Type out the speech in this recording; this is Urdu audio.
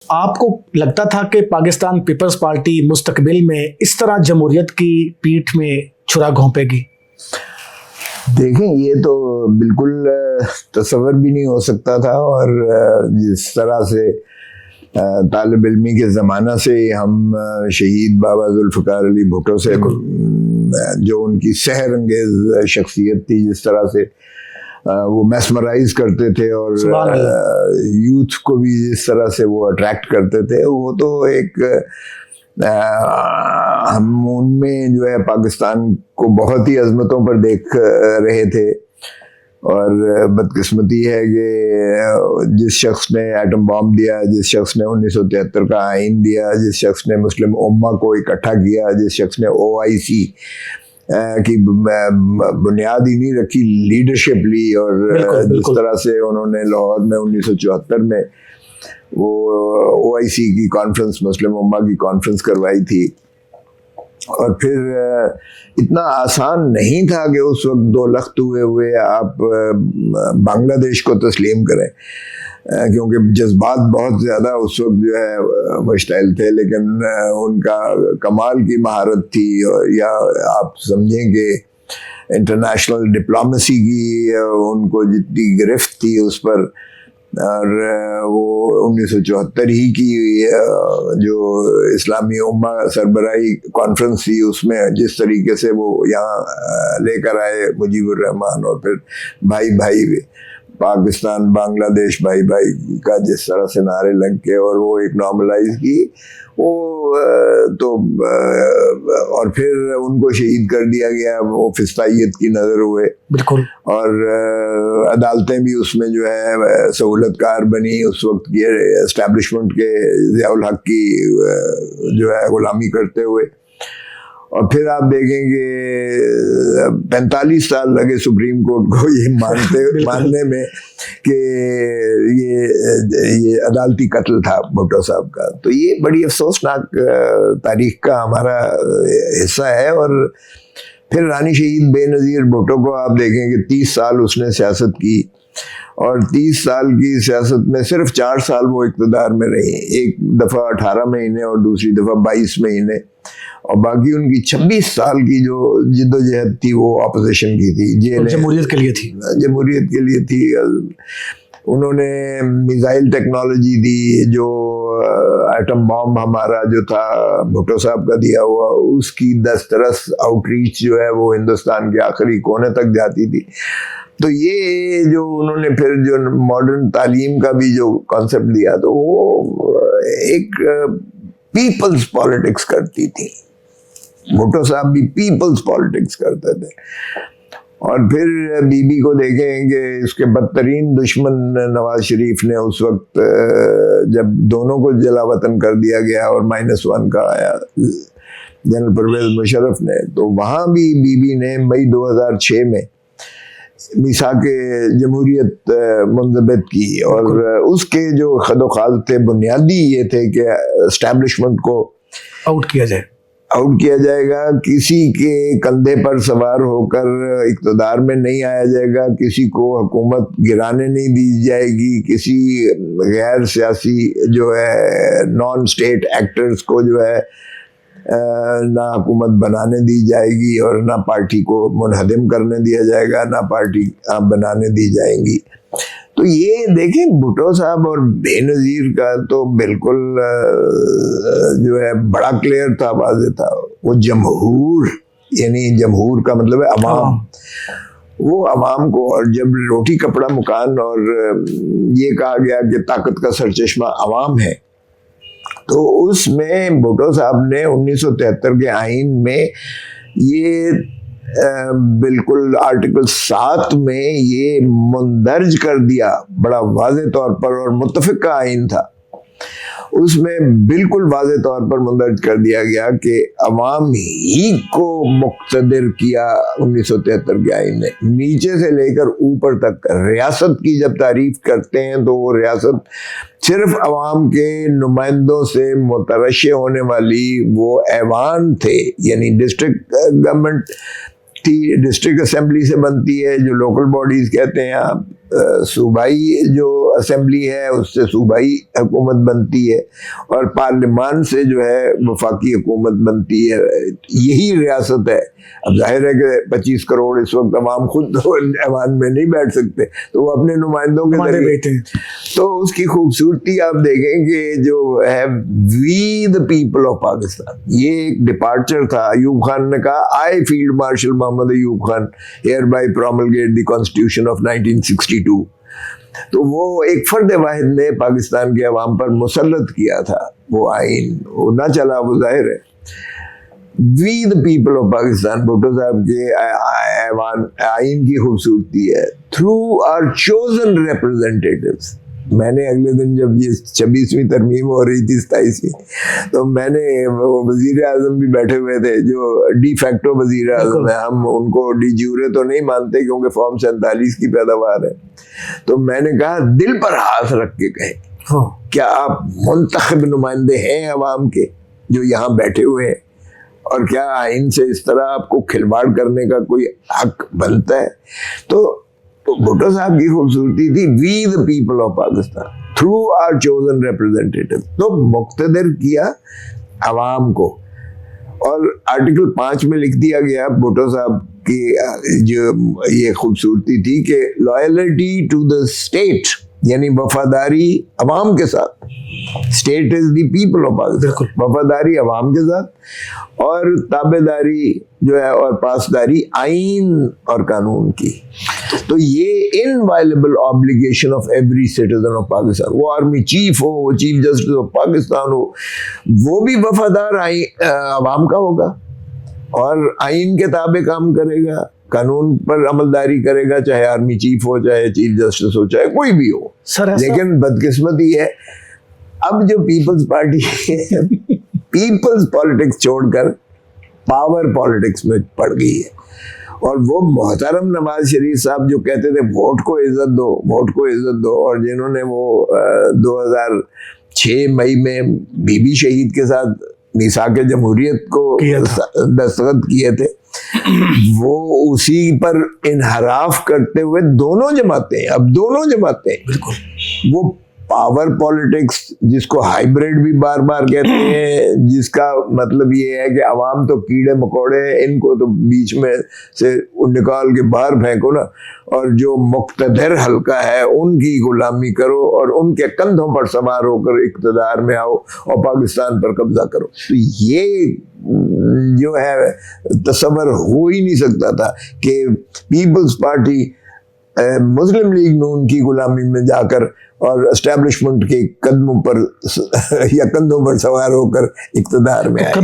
آپ کو لگتا تھا کہ پاکستان پیپلز پارٹی مستقبل میں اس طرح جمہوریت کی پیٹھ میں چھرا گھونپے گی؟ دیکھیں یہ تو بالکل تصور بھی نہیں ہو سکتا تھا، اور جس طرح سے طالب علمی کے زمانہ سے ہم شہید بابا ذوالفقار علی بھٹو سے جو ان کی سحر انگیز شخصیت تھی، جس طرح سے وہ میسمرائز کرتے تھے اور یوتھ کو بھی جس طرح سے وہ اٹریکٹ کرتے تھے، وہ تو ایک ہم ان میں جو ہے پاکستان کو بہت ہی عظمتوں پر دیکھ رہے تھے۔ اور بدقسمتی ہے کہ جس شخص نے ایٹم بام دیا، جس شخص نے 1973 کا آئین دیا، جس شخص نے مسلم امہ کو اکٹھا کیا، جس شخص نے OIC کی بنیاد ہی نہیں رکھی، لیڈرشپ لی، اور جس طرح سے انہوں نے لاہور میں 1974 میں وہ OIC کی کانفرنس، مسلم امہ کی کانفرنس کروائی تھی۔ اور پھر اتنا آسان نہیں تھا کہ اس وقت 2 لخت ہوئے آپ بنگلہ دیش کو تسلیم کریں، کیونکہ جذبات بہت زیادہ اس وقت جو ہے مشتعل تھے، لیکن ان کا کمال کی مہارت تھی، یا آپ سمجھیں کہ انٹرنیشنل ڈپلومیسی کی ان کو جتنی گرفت تھی اس پر، اور وہ 1974 ہی کی جو اسلامی امہ سربراہی کانفرنس تھی، اس میں جس طریقے سے وہ یہاں لے کر آئے مجیب الرحمان، اور پھر بھائی بھائی پاکستان بنگلہ دیش بھائی بھائی کا جس طرح سے نعرے لگ کے اور وہ ایک نارملائز کی، وہ تو اور پھر ان کو شہید کر دیا گیا، وہ فسطائیت کی نظر ہوئے بالکل، اور عدالتیں بھی اس میں جو ہے سہولت کار بنی اس وقت کی اسٹیبلشمنٹ کے، ضیاء الحق کی جو ہے غلامی کرتے ہوئے۔ اور پھر آپ دیکھیں کہ 45 سال لگے سپریم کورٹ کو یہ ماننے میں کہ یہ عدالتی قتل تھا بھٹو صاحب کا۔ تو یہ بڑی افسوسناک تاریخ کا ہمارا حصہ ہے۔ اور پھر رانی شہید بے نظیر بھٹو کو آپ دیکھیں کہ 30 سال اس نے سیاست کی، اور 30 سال کی سیاست میں صرف 4 سال وہ اقتدار میں رہی، ایک دفعہ 18 مہینے اور دوسری دفعہ 22 مہینے، اور باقی ان کی 26 سال کی جو جد و جہد تھی وہ اپوزیشن کی تھی، جمہوریت کے لیے تھی، جمہوریت کے لیے تھی۔ انہوں نے میزائل ٹیکنالوجی دی، جو ایٹم بام ہمارا جو تھا بھٹو صاحب کا دیا ہوا، اس کی دسترس آؤٹ ریچ جو ہے وہ ہندوستان کے آخری کونے تک جاتی تھی۔ تو یہ جو انہوں نے پھر جو ماڈرن تعلیم کا بھی جو کانسیپٹ دیا، تو وہ ایک پیپلز پالیٹکس کرتی تھی، بھٹو صاحب بھی پیپلز پالیٹکس کرتے تھے۔ اور پھر بی بی کو دیکھیں کہ اس کے بدترین دشمن نواز شریف نے اس وقت جب دونوں کو جلا وطن کر دیا گیا اور -1 کا آیا جنرل پرویز مشرف نے، تو وہاں بھی بی بی نے مئی 2006 میں میثاق جمہوریت منضبط کی، اور اس کے جو خد و خال تھے بنیادی یہ تھے کہ اسٹیبلشمنٹ کو آؤٹ کیا جائے گا، کسی کے کندھے پر سوار ہو کر اقتدار میں نہیں آیا جائے گا، کسی کو حکومت گرانے نہیں دی جائے گی، کسی غیر سیاسی جو ہے نان اسٹیٹ ایکٹرز کو جو ہے نہ حکومت بنانے دی جائے گی، اور نہ پارٹی کو منہدم کرنے دیا جائے گا، نہ پارٹی بنانے دی جائیں گی۔ تو یہ دیکھیں بھٹو صاحب اور بے نظیر کا تو بالکل جو ہے بڑا کلیئر تھا، واضح تھا۔ وہ جمہور، یعنی جمہور کا مطلب ہے عوام، وہ عوام کو، اور جب روٹی کپڑا مکان اور یہ کہا گیا کہ طاقت کا سرچشمہ عوام ہے، تو اس میں بھٹو صاحب نے 1973 کے آئین میں یہ بالکل آرٹیکل 7 میں یہ مندرج کر دیا بڑا واضح طور پر، اور متفق کا آئین تھا، اس میں بالکل واضح طور پر مندرج کر دیا گیا کہ عوام ہی کو مقتدر کیا 1973 کے آئین نے، نیچے سے لے کر اوپر تک۔ ریاست کی جب تعریف کرتے ہیں تو وہ ریاست صرف عوام کے نمائندوں سے مترشح ہونے والی وہ ایوان تھے، یعنی ڈسٹرکٹ گورنمنٹ تھی، ڈسٹرکٹ اسمبلی سے بنتی ہے، جو لوکل باڈیز کہتے ہیں آپ، صوبائی جو اسمبلی ہے اس سے صوبائی حکومت بنتی ہے اور پارلیمان سے جو ہے وفاقی حکومت بنتی ہے. یہی ریاست ہے. اب ظاہر ہے کہ 25 کروڑ اس وقت عوام خود تو ایوان میں نہیں بیٹھ سکتے, تو وہ اپنے نمائندوں کے ذریعے. تو اس کی خوبصورتی آپ دیکھیں کہ جو ہے we the people of Pakistan, یہ ایک ڈپارچر تھا. ایوب خان نے کہا I field marshal Muhammad Ayub Khan hereby promulgate the constitution of 1962. تو وہ ایک فرد واحد نے پاکستان کے عوام پر مسلط کیا تھا وہ آئین, وہ نہ چلا, وہ ظاہر ہے. We the people of Pakistan Bhutto sahab کے آئین کی خوبصورتی ہے. Through our chosen representatives. میں نے اگلے دن جب یہ 26ویں ترمیم ہو رہی تھی 27ویں, تو میں نے وزیر اعظم بھی بیٹھے ہوئے تھے جو ڈی فیکٹو وزیر اعظم ہے, ہم ان کو ڈی جیورے تو نہیں مانتے کیونکہ فارم 47 کی پیداوار ہے. تو میں نے کہا دل پر ہاتھ رکھ کے کہیں کیا آپ منتخب نمائندے ہیں عوام کے جو یہاں بیٹھے ہوئے ہیں, اور کیا آئین سے اس طرح آپ کو کھلواڑ کرنے کا کوئی حق بنتا ہے؟ تو بھٹو صاحب کی خوبصورتی تھی we the people of Pakistan through our chosen representative. تو مقتدر کیا عوام کو, اور آرٹیکل 5 میں لکھ دیا گیا بھٹو صاحب کی جو یہ خوبصورتی تھی کہ لائلٹی ٹو دا اسٹیٹ, یعنی وفاداری عوام کے ساتھ. State is the people of Pakistan, وفاداری عوام کے ساتھ, اور تابع داری جو ہے اور پاسداری آئین اور قانون کی. تو یہ inviolable obligation of every citizen of Pakistan. وہ آرمی چیف ہو, وہ چیف جسٹس آف پاکستان ہو, وہ بھی وفادار عوام کا ہوگا اور آئین کے تابع کام کرے گا, قانون پر عملداری کرے گا, چاہے آرمی چیف ہو, چاہے چیف جسٹس ہو, چاہے کوئی بھی ہو. لیکن بدقسمتی ہے اب جو پیپلز پارٹی پیپلز پالیٹکس چھوڑ کر پاور پالیٹکس میں پڑ گئی ہے. اور وہ محترم نواز شریف صاحب جو کہتے تھے ووٹ کو عزت دو, ووٹ کو عزت دو, اور جنہوں نے وہ 2006 مئی میں بی بی شہید کے ساتھ میثاق جمہوریت کو دستخط کیے تھے, وہ اسی پر انحراف کرتے ہوئے دونوں جماعتیں, اب دونوں جماعتیں بالکل وہ پاور پالیٹکس جس کو ہائیبریڈ بھی بار بار کہتے ہیں, جس کا مطلب یہ ہے کہ عوام تو کیڑے مکوڑے, ان کو تو بیچ میں سے نکال کے باہر پھینکو نا, اور جو مقتدر حلقہ ہے ان کی غلامی کرو اور ان کے کندھوں پر سوار ہو کر اقتدار میں آؤ اور پاکستان پر قبضہ کرو. تو یہ جو ہے تصور ہو ہی نہیں سکتا تھا کہ پیپلز پارٹی مسلم لیگ نون کی غلامی میں جا کر اور اسٹیبلشمنٹ کے قدموں پر یا کندھوں پر سوار ہو کر اقتدار میں آئے.